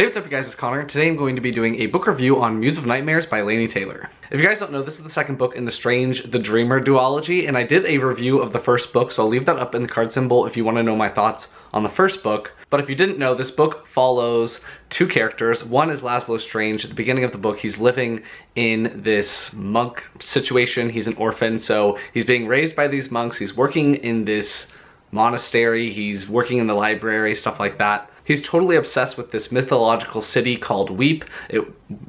Hey, what's up you guys, it's Connor. Today I'm going to be doing a book review on Muse of Nightmares by Laini Taylor. If you guys don't know, this is the second book in the Strange the Dreamer duology, and I did a review of the first book, so I'll leave that up in the card symbol if you want to know my thoughts on the first book. But if you didn't know, this book follows two characters. One is Laszlo Strange. At the beginning of the book, he's living in this monk situation. He's an orphan, so he's being raised by these monks. He's working in this monastery, he's working in the library, stuff like that. He's totally obsessed with this mythological city called Weep. It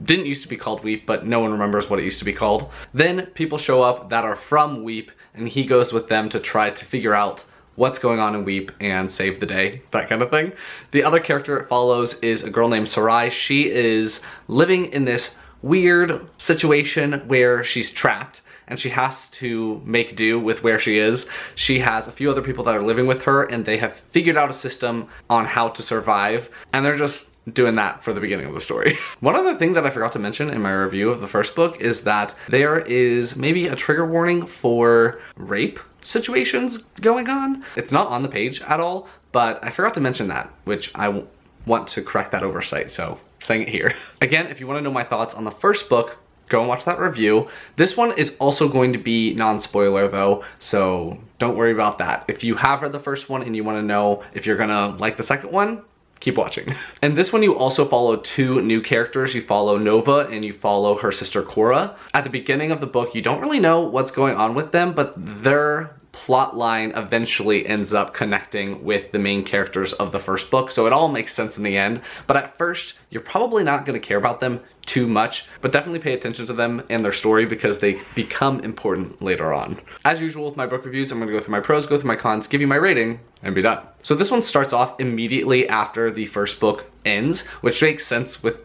didn't used to be called Weep, but no one remembers what it used to be called. Then people show up that are from Weep, and he goes with them to try to figure out what's going on in Weep and save the day, that kind of thing. The other character it follows is a girl named Sarai. She is living in this weird situation where she's trapped, and she has to make do with where she is. She has a few other people that are living with her, and they have figured out a system on how to survive, and they're just doing that for the beginning of the story. One other thing that I forgot to mention in my review of the first book is that there is maybe a trigger warning for rape situations going on. It's not on the page at all, but I forgot to mention that, which I want to correct that oversight, so saying it here. Again, if you want to know my thoughts on the first book, go and watch that review. This one is also going to be non-spoiler though, so don't worry about that. If you have read the first one and you want to know if you're gonna like the second one, keep watching. And this one you also follow two new characters. You follow Nova and you follow her sister Cora. At the beginning of the book, you don't really know what's going on with them, but their plot line eventually ends up connecting with the main characters of the first book, so it all makes sense in the end. But at first, you're probably not going to care about them too much, but definitely pay attention to them and their story because they become important later on. As usual with my book reviews, I'm going to go through my pros, go through my cons, give you my rating, and be done. So this one starts off immediately after the first book ends, which makes sense with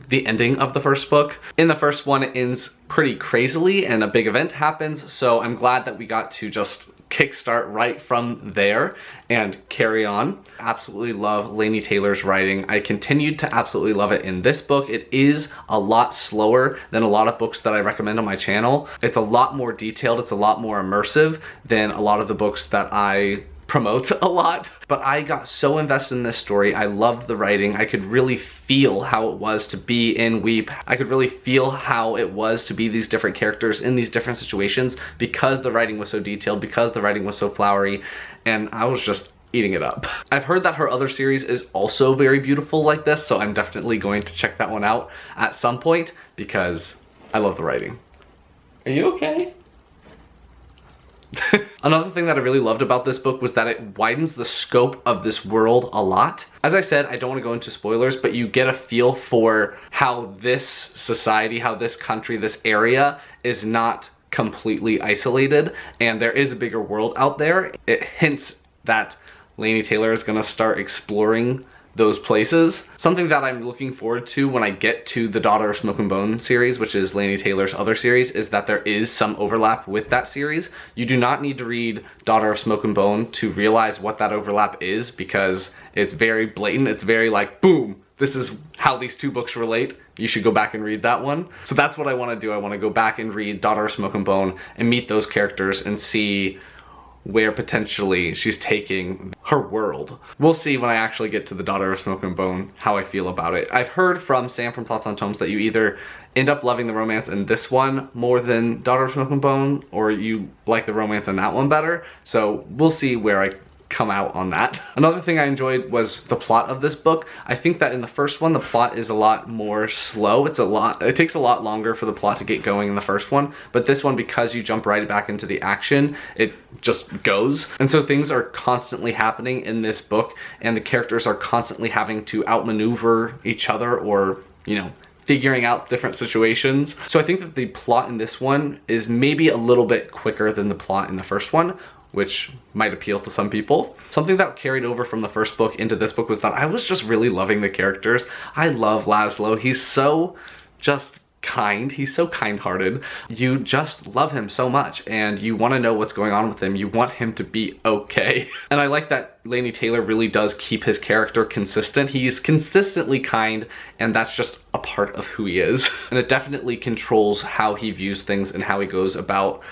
the ending of the first book. In the first one, it ends pretty crazily and a big event happens, so I'm glad that we got to just kickstart right from there and carry on. Absolutely love Laini Taylor's writing. I continued to absolutely love it in this book. It is a lot slower than a lot of books that I recommend on my channel. It's a lot more detailed, it's a lot more immersive than a lot of the books that I promote a lot, but I got so invested in this story. I loved the writing. I could really feel how it was to be in Weep. I could really feel how it was to be these different characters in these different situations because the writing was so detailed, because the writing was so flowery, and I was just eating it up. I've heard that her other series is also very beautiful like this, so I'm definitely going to check that one out at some point because I love the writing. Are you okay? Another thing that I really loved about this book was that it widens the scope of this world a lot. As I said, I don't want to go into spoilers, but you get a feel for how this society, how this country, this area is not completely isolated, and there is a bigger world out there. It hints that Laini Taylor is going to start exploring those places. Something that I'm looking forward to when I get to the Daughter of Smoke and Bone series, which is Laini Taylor's other series, is that there is some overlap with that series. You do not need to read Daughter of Smoke and Bone to realize what that overlap is because it's very blatant. It's very like, boom, this is how these two books relate. You should go back and read that one. So that's what I want to do. I want to go back and read Daughter of Smoke and Bone and meet those characters and see where potentially she's taking her world. We'll see when I actually get to the Daughter of Smoke and Bone how I feel about it. I've heard from Sam from Thoughts on Tomes that you either end up loving the romance in this one more than Daughter of Smoke and Bone, or you like the romance in that one better. So we'll see where I come out on that. Another thing I enjoyed was the plot of this book. I think that in the first one, the plot is a lot more slow. It takes a lot longer for the plot to get going in the first one, but this one, because you jump right back into the action, it just goes. And so things are constantly happening in this book, and the characters are constantly having to outmaneuver each other or, you know, figuring out different situations. So I think that the plot in this one is maybe a little bit quicker than the plot in the first one, which might appeal to some people. Something that carried over from the first book into this book was that I was just really loving the characters. I love Laszlo. He's so just kind. He's so kind-hearted. You just love him so much, and you want to know what's going on with him. You want him to be okay. And I like that Laini Taylor really does keep his character consistent. He's consistently kind, and that's just a part of who he is. And it definitely controls how he views things and how he goes about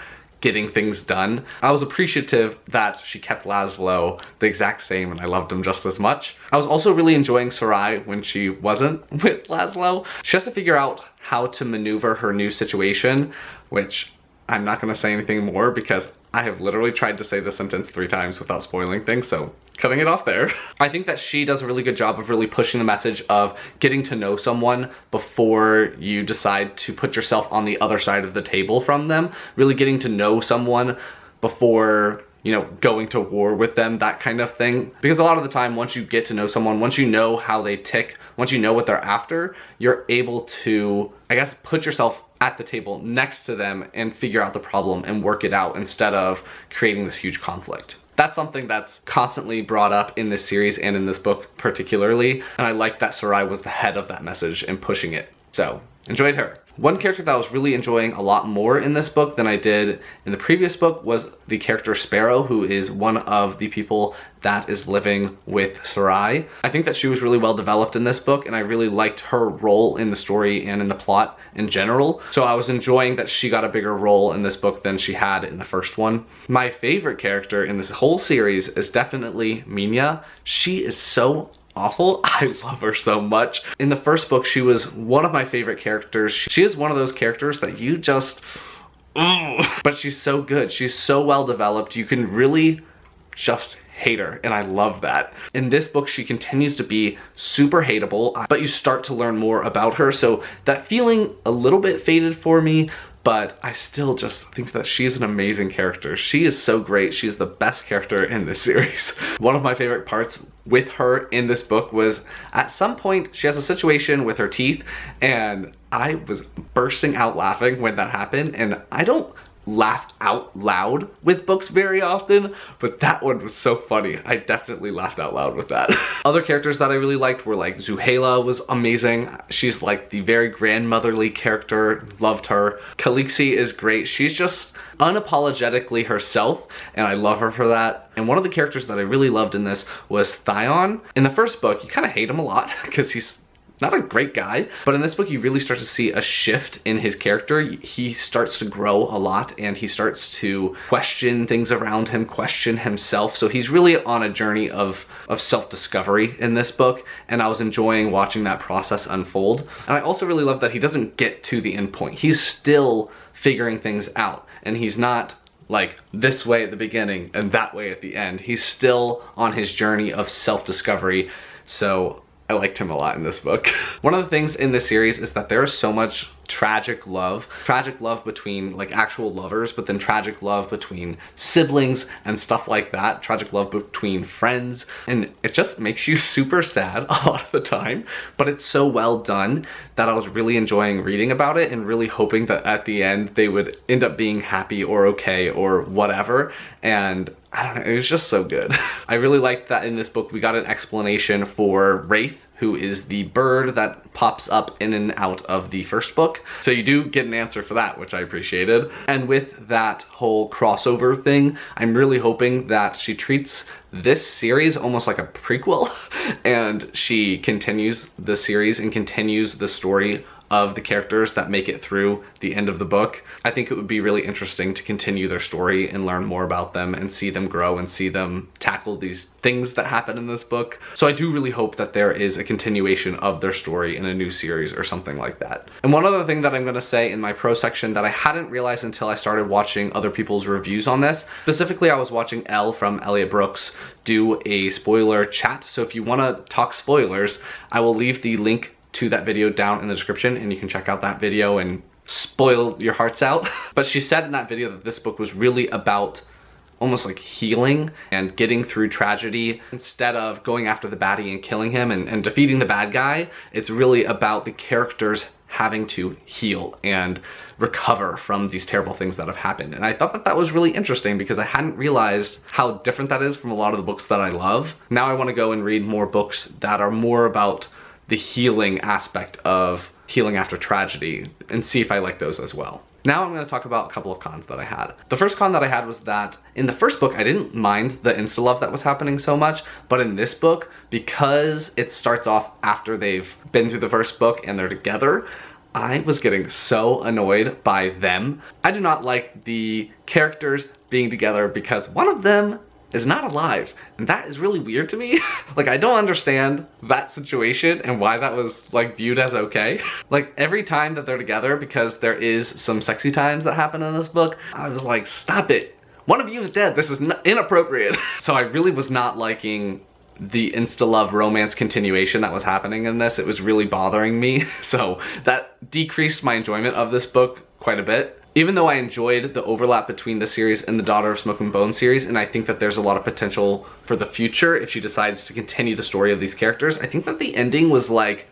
getting things done. I was appreciative that she kept Laszlo the exact same and I loved him just as much. I was also really enjoying Sarai when she wasn't with Laszlo. She has to figure out how to maneuver her new situation, which I'm not going to say anything more because I have literally tried to say the sentence 3 times without spoiling things, so cutting it off there. I think that she does a really good job of really pushing the message of getting to know someone before you decide to put yourself on the other side of the table from them. Really getting to know someone before, you know, going to war with them, that kind of thing. Because a lot of the time, once you get to know someone, once you know how they tick, once you know what they're after, you're able to, I guess, put yourself at the table next to them and figure out the problem and work it out instead of creating this huge conflict. That's something that's constantly brought up in this series and in this book particularly, and I like that Sarai was the head of that message and pushing it. So, enjoyed her. One character that I was really enjoying a lot more in this book than I did in the previous book was the character Sparrow, who is one of the people that is living with Sarai. I think that she was really well developed in this book, and I really liked her role in the story and in the plot in general. So I was enjoying that she got a bigger role in this book than she had in the first one. My favorite character in this whole series is definitely Minya. She is so awful. I love her so much. In the first book, she was one of my favorite characters. She is one of those characters that you just, but she's so good. She's so well developed. You can really just hate her, and I love that. In this book, she continues to be super hateable, but you start to learn more about her, so that feeling a little bit faded for me, but I still just think that she's an amazing character. She is so great. She's the best character in this series. One of my favorite parts with her in this book was at some point she has a situation with her teeth, and I was bursting out laughing when that happened, and I don't laugh out loud with books very often, but that one was so funny. I definitely laughed out loud with that. Other characters that I really liked were like Zuhaila was amazing. She's like the very grandmotherly character, loved her. Calixi is great. She's just unapologetically herself, and I love her for that. And one of the characters that I really loved in this was Thaon. In the first book, you kind of hate him a lot because he's not a great guy, but in this book you really start to see a shift in his character. He starts to grow a lot, and he starts to question things around him, question himself. So he's really on a journey of self-discovery in this book, and I was enjoying watching that process unfold. And I also really love that he doesn't get to the end point. He's still figuring things out, and he's not like this way at the beginning and that way at the end. He's still on his journey of self-discovery. So I liked him a lot in this book. One of the things in this series is that there is so much tragic love between like actual lovers, but then tragic love between siblings and stuff like that, tragic love between friends, and it just makes you super sad a lot of the time, but it's so well done that I was really enjoying reading about it and really hoping that at the end they would end up being happy or okay or whatever, and I don't know, it was just so good. I really liked that in this book we got an explanation for Wraith, who is the bird that pops up in and out of the first book. So you do get an answer for that, which I appreciated. And with that whole crossover thing, I'm really hoping that she treats this series almost like a prequel, and she continues the series and continues the story of the characters that make it through the end of the book. I think it would be really interesting to continue their story and learn more about them and see them grow and see them tackle these things that happen in this book. So I do really hope that there is a continuation of their story in a new series or something like that. And one other thing that I'm gonna say in my pro section that I hadn't realized until I started watching other people's reviews on this, specifically I was watching Elle from Elliot Brooks do a spoiler chat. So if you wanna talk spoilers, I will leave the link to that video down in the description, and you can check out that video and spoil your hearts out. But she said in that video that this book was really about almost like healing and getting through tragedy. Instead of going after the baddie and killing him and defeating the bad guy, it's really about the characters having to heal and recover from these terrible things that have happened. And I thought that that was really interesting because I hadn't realized how different that is from a lot of the books that I love. Now I want to go and read more books that are more about the healing aspect of healing after tragedy and see if I like those as well. Now I'm going to talk about a couple of cons that I had. The first con that I had was that in the first book I didn't mind the insta-love that was happening so much, but in this book, because it starts off after they've been through the first book and they're together, I was getting so annoyed by them. I do not like the characters being together because one of them is not alive, and that is really weird to me. Like, I don't understand that situation and why that was like viewed as okay. Like, every time that they're together, because there is some sexy times that happen in this book, I was like, stop it. One of you is dead. This is inappropriate. So I really was not liking the insta-love romance continuation that was happening in this. It was really bothering me. So that decreased my enjoyment of this book quite a bit. Even though I enjoyed the overlap between this series and the Daughter of Smoke and Bone series, and I think that there's a lot of potential for the future if she decides to continue the story of these characters, I think that the ending was like,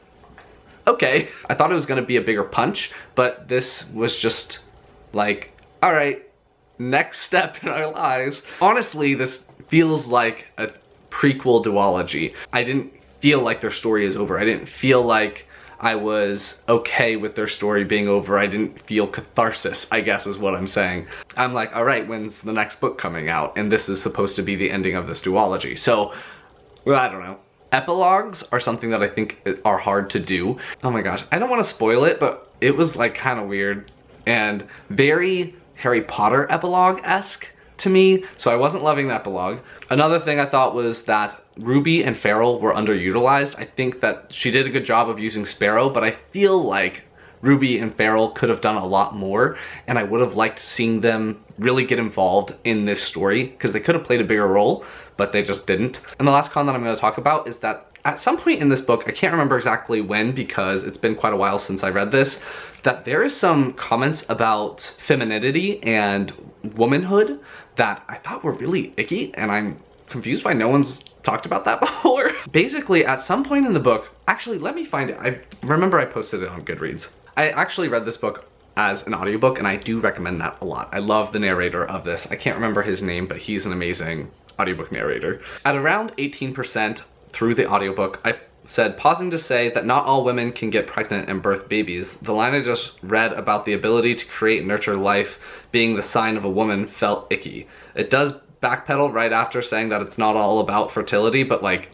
okay. I thought it was gonna be a bigger punch, but this was just like, all right, next step in our lives. Honestly, this feels like a prequel duology. I didn't feel like their story is over. I didn't feel like I was okay with their story being over. I didn't feel catharsis, I guess is what I'm saying. I'm like, all right, when's the next book coming out? And this is supposed to be the ending of this duology. So, well, I don't know. Epilogues are something that I think are hard to do. Oh my gosh, I don't want to spoil it, but it was like kind of weird and very Harry Potter epilogue-esque to me, so I wasn't loving the epilogue. Another thing I thought was that Ruby and Farrell were underutilized. I think that she did a good job of using Sparrow, but I feel like Ruby and Farrell could have done a lot more, and I would have liked seeing them really get involved in this story, because they could have played a bigger role, but they just didn't. And the last con that I'm going to talk about is that at some point in this book, I can't remember exactly when because it's been quite a while since I read this, that there is some comments about femininity and womanhood that I thought were really icky, and I'm confused why no one's talked about that before. Basically, at some point in the book, actually, let me find it. I remember I posted it on Goodreads. I actually read this book as an audiobook, and I do recommend that a lot. I love the narrator of this. I can't remember his name, but he's an amazing audiobook narrator. At around 18% through the audiobook, I said, pausing to say that not all women can get pregnant and birth babies. The line I just read about the ability to create and nurture life being the sign of a woman felt icky. It does backpedal right after saying that it's not all about fertility, but like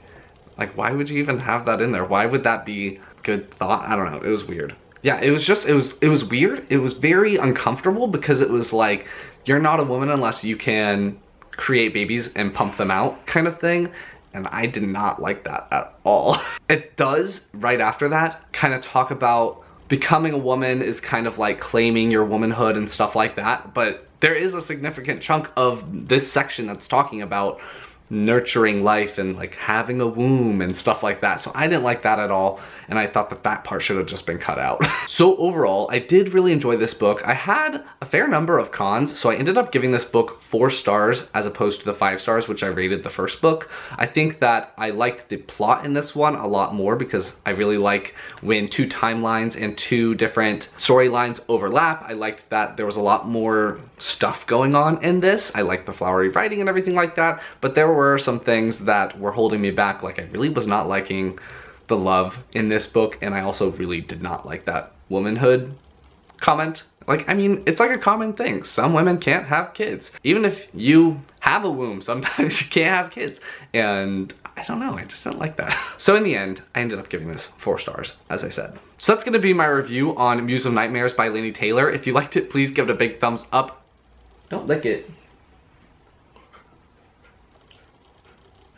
why would you even have that in there? Why would that be good thought? I don't know. It was weird. Yeah, it was weird. It was very uncomfortable because it was like, you're not a woman unless you can create babies and pump them out kind of thing. And I did not like that at all. It does, right after that, kind of talk about becoming a woman is kind of like claiming your womanhood and stuff like that, but there is a significant chunk of this section that's talking about nurturing life and like having a womb and stuff like that. So I didn't like that at all, and I thought that that part should have just been cut out. So overall, I did really enjoy this book. I had a fair number of cons, so I ended up giving this book 4 stars as opposed to the 5 stars which I rated the first book. I think that I liked the plot in this one a lot more because I really like when 2 timelines and 2 different storylines overlap. I liked that there was a lot more stuff going on in this. I liked the flowery writing and everything like that, but there were some things that were holding me back. Like, I really was not liking the love in this book, and I also really did not like that womanhood comment. Like, I mean, it's like a common thing. Some women can't have kids. Even if you have a womb, sometimes you can't have kids. And I don't know, I just didn't like that. So in the end, I ended up giving this 4 stars, as I said. So that's gonna be my review on Muse of Nightmares by Laini Taylor. If you liked it, please give it a big thumbs up. Don't lick it.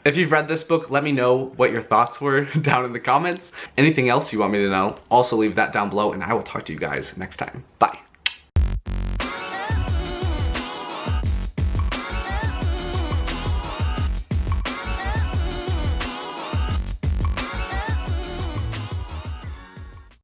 If you've read this book, let me know what your thoughts were down in the comments. Anything else you want me to know, also leave that down below, and I will talk to you guys next time. Bye.